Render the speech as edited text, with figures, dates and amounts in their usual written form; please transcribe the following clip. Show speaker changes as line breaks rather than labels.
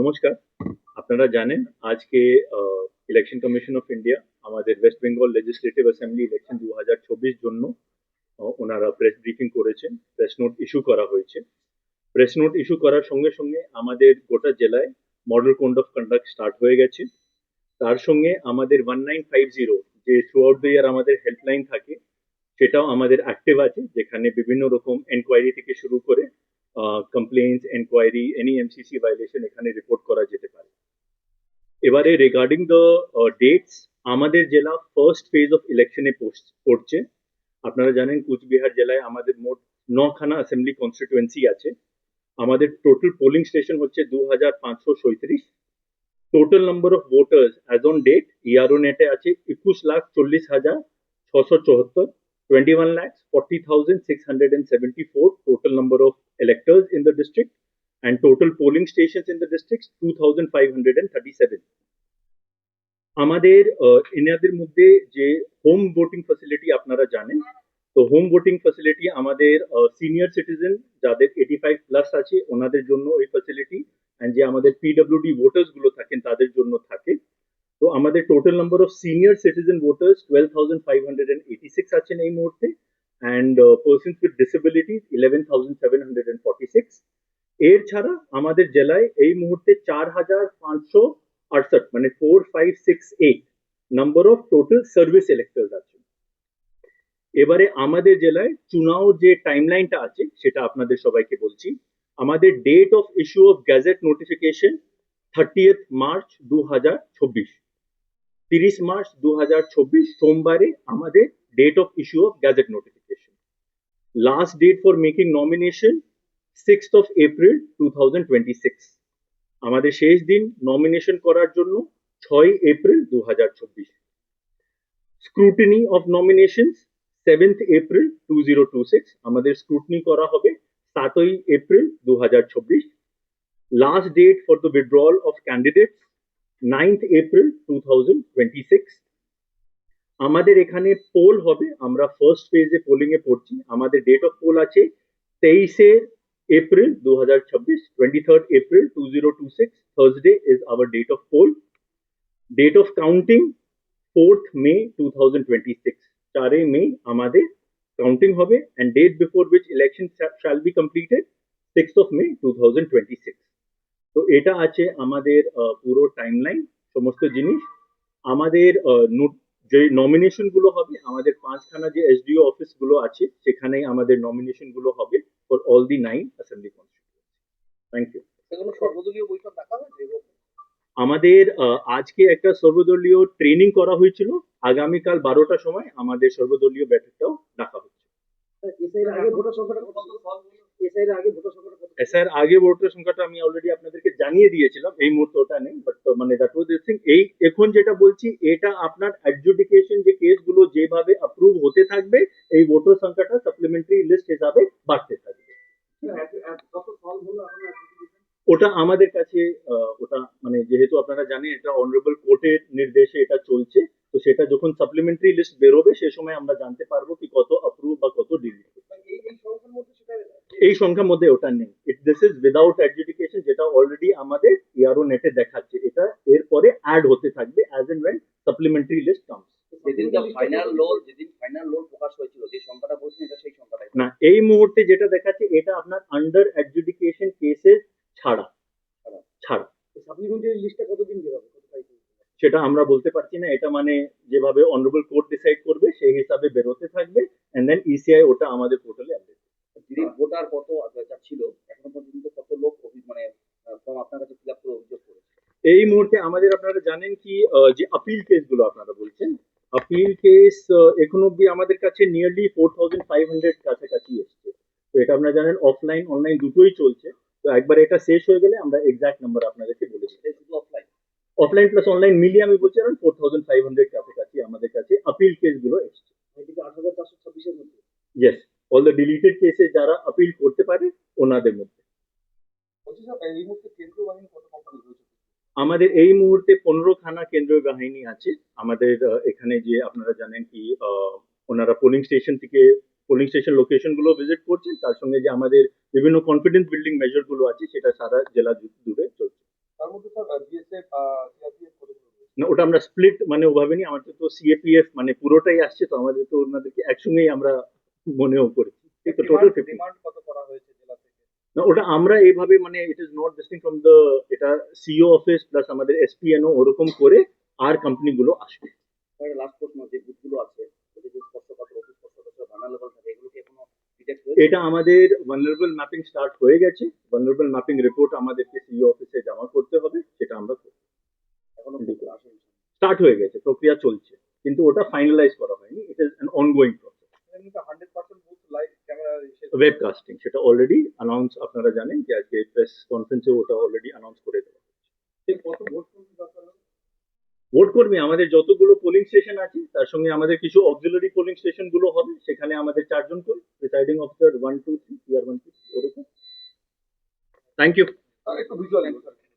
নমস্কার। আপনারা জানেন আজকে ইলেকশন কমিশন অফ ইন্ডিয়া আমাদের West Bengal legislative assembly election 2024 জন্য ওনারা প্রেস ব্রিফিং করেছেন, প্রেস নোট ইস্যু করা হয়েছে। প্রেস নোট ইস্যু করার সঙ্গে সঙ্গে আমাদের গোটা জেলায় model code of conduct start হয়ে গেছে। তার সঙ্গে আমাদের 1950 যে থ্রু আউট দ্য ইয়ার আমাদের হেল্পলাইন থাকে, সেটাও আমাদের অ্যাক্টিভ আছে, যেখানে বিভিন্ন রকম এনকোয়ারি থেকে শুরু করে complaints, enquiry, any MCC violation এখানে রিপোর্ট করা যেতে পারে। এবারে রিগার্ডিং দ্য ডেটস, আমাদের জেলা ফার্স্ট ফেজ অফ ইলেকশনে পড়ছে। আপনারা জানেন কুচবিহার জেলায় আমাদের মোট 9খানা অ্যাসেম্বলি কনস্টিটুয়েন্সি আছে। আমাদের টোটাল পোলিং স্টেশন হচ্ছে 2537। Total number of voters as on date ERO নেটে আছে 21,40,674, 21,40,674 total number of electors in the district, and total polling stations in the districts 2,537. আমাদের এনাদের মধ্যে যে হোম ভোটিং ফ্যাসিলিটি আপনারা জানেন, তো হোম ভোটিং ফ্যাসিলিটি আমাদের সিনিয়র সিটিজেন যাদের 85 প্লাস আছে ওনাদের জন্য এই ফ্যাসিলিটি, এন্ড যে আমাদের পিডব্লিউডি ভোটার্স গুলো থাকেন তাদের জন্য থাকে। তো আমাদের total number of senior citizen voters 12,586 আছেন এই মুহূর্তে, অ্যান্ড পার্সনস উইথ ডিসেবিলিটি 11,746। এর ছাড়া আমাদের জেলায় এই মুহূর্তে 4,568 মানে 4568 number of total service electors আছে। এবারে আমাদের জেলায় চুনাও যে টাইমলাইনটা আছে সেটা আপনাদের সবাইকে বলছি। আমাদের date of issue of gazette notification 30th March 2024, 30 March 2024 সোমবারে আমাদের date of issue of gazette notification. Last date for making nomination 6th of April 2026। আমাদের শেষ দিন নমিনেশন করার জন্য 6 April 2024। Scrutiny of nominations 7th April 2026। আমাদের স্ক্রুটিনি করা হবে 7ই April 2024। Last date for the withdrawal of candidates 9th April 2026। আমাদের এখানে পোল হবে, আমরা ফার্স্ট ফেজে পোলিং এ পড়ছি। আমাদের ডেট অফ পোল আছে 23 April 2026, 23rd April 2026, Thursday is our date of poll. Date of counting 4th May 2026, 4 মে আমাদের কাউন্টিং হবে, and date before which election shall be completed 6th of May 2026। তো এটা আছে আমাদের পুরো টাইমলাইন, সমস্ত জিনিস। আমাদের যে নমিনেশন গুলো হবে আমাদের 5খানা যে এসডিও অফিস গুলো আছে সেখানেই আমাদের নমিনেশন গুলো হবে for all the 9 assembly constituency. Thank you.
সেগুলো সর্বদলীয় বৈঠক ডাকা হয়েছে?
আমাদের আজকে একটা সর্বদলীয় ট্রেনিং করা হয়েছিল, আগামীকাল 12টার সময় আমাদের সর্বদলীয় বৈঠকটাও ডাকা হচ্ছে। এসআইয়ের আগে ভোটার সংখ্যাটা আমি অলরেডি আপনাদেরকে জানিয়ে দিয়েছিলাম, এই মুহূর্তে ওটা নেই, বাট মানে দ্যাট ওয়াজ থিং। এই এখন যেটা বলছি এটা আপনার অ্যাডজুডিকেশন যে কেসগুলো যেভাবে অ্যাপ্রুভ হতে থাকবে এই ভোটার সংখ্যাটা সাপ্লিমেন্টারি লিস্ট হিসাবে বাড়তে থাকবে। ওটা আমাদের কাছে ওটা মানে যেহেতু আপনারা জানেন এটা অনারেবল কোর্টের নির্দেশে এটা চলছে, তো সেটা যখন সাপ্লিমেন্টারি লিস্ট বেরোবে সে সময় আমরা জানতে পারবো কি কত অ্যাপ্রুভ বা কত ডিলিট। এই সংখ্যার মধ্যে ওটা নেই, দিস ইজ উইদাউট অ্যাডজুডিকেশন, যেটা অলরেডি আমাদের ইআরও নেটে দেখাচ্ছে। এটা এরপরে অ্যাড হতে থাকবে as and when supplementary list comes.
যেদিন ফাইনাল লোড প্রকাশ হয়েছিল যে সংখ্যাটা বলছেন এটা সেই সংখ্যাটাই
না, এই মুহূর্তে যেটা দেখাচ্ছে এটা আপনার আন্ডার অ্যাডজুডিকেশন কেসেস ছাড়া।
সাপ্লিমেন্টারি লিস্টটা কতদিন বেরোবে
সেটা আমরা বলতে পারছি না, এটা মানে যেভাবে অনারেবল কোর্ট ডিসাইড করবে সেই হিসাবে বেরোতে থাকবে, এন্ড দেন ইসিআই ওটা আমাদের পোর্টালে আপডেট।
যদি ভোটার কত ছিল এখনো পর্যন্ত, কত লোক মানে ফর্ম আপনার কাছে ফিল আপ করে অভিযোগ করেছে
এই মুহূর্তে আমাদের? আপনারা জানেন কি যে আপিল কেস গুলো আপনারা বলছেন, আপিল কেস এখন অব্দি আমাদের কাছে নিয়ারলি 4,500 কাছাকাছি এসছে। তো এটা আপনারা জানেন অফলাইন অনলাইন দুটোই চলছে, তো একবার এটা শেষ হয়ে গেলে আমরা এক্সাক্ট নাম্বার আপনাদেরকে বলে দিই।
শুধু
অফলাইন প্লাস অনলাইন মিলিয়ে আমি বলছি around 4,500 কাছাকাছি আমাদের কাছে আপিল কেস গুলো এসছে।
8,426 এর মধ্যে
ইয়েস, অল দ্য ডিলিটেড কেসে যারা আপিল করতে পারে ওনাদের মধ্যে। আমাদের এই মুহূর্তে 15খানা কেন্দ্রীয় বাহিনী আছে আমাদের এখানে। যে আপনারা জানেন কি ওনারা পোলিং স্টেশন থেকে পোলিং স্টেশন লোকেশন গুলো ভিজিট করছেন, তার সঙ্গে যে আমাদের বিভিন্ন কনফিডেন্স বিল্ডিং মেজার গুলো আছে সেটা সারা জেলা জুড়ে চলছে।
তার মধ্যে স্যার বিএসএফ সিআরপিএফ করে
না, ওটা আমরা স্প্লিট মানে ওভাবে নিই, আমাদের তো সিএপিএফ মানে পুরোটাই আসছে, তো আমাদের তো ওনাদেরকে একসঙ্গেই আমরা মনেও করেছি। তো টোটাল 50।
ডিমান্ড কত করা হয়েছে জেলা থেকে?
না, ওটা আমরা এইভাবে মানে it is not ডিস্টিং from the, এটা সিও অফিস প্লাস আমাদের এসপিএনও ওরকম করে আর কোম্পানি গুলো আসবে।
লাস্ট প্রশ্ন, যে বুথগুলো আছে ওদের যে স্পর্শকাতর অফিস স্পর্শকাতর ভার্নালেবল থাকে, এগুলো কি এখনো ডিটেক্ট হয়েছে?
এটা আমাদের ভালনারেবল ম্যাপিং স্টার্ট হয়ে গেছে, ভালনারেবল ম্যাপিং রিপোর্ট আমাদেরকে সিও অফিসে জমা করতে হবে, সেটা আমরা
এখনো আসেনি।
স্টার্ট হয়ে গেছে, প্রক্রিয়া চলছে, কিন্তু ওটা ফাইনালাইজ করা হয়নি, it is an ongoing process.
এমনিতে 100% বুথ লাইভ ক্যামেরা
ওয়েবকাস্টিং সেটা অলরেডি অ্যানাউন্স, আপনারা জানেন যে আজকে প্রেস কনফারেন্সে ওটা অলরেডি অ্যানাউন্স করে দেওয়া হয়েছে।
কত ভোট কর্মী দরকার হবে?
ভোট কর্মী আমাদের যতগুলো পোলিং স্টেশন আছে তার সঙ্গে আমাদের কিছু অক্সিলারি পোলিং স্টেশন গুলো হবে, সেখানে আমাদের 4 জন করে প্রিসাইডিং অফিসার 1 2 3 টিয়ার 1 2 ওরকম। Thank you.
স্যার একটু ভিজুয়াল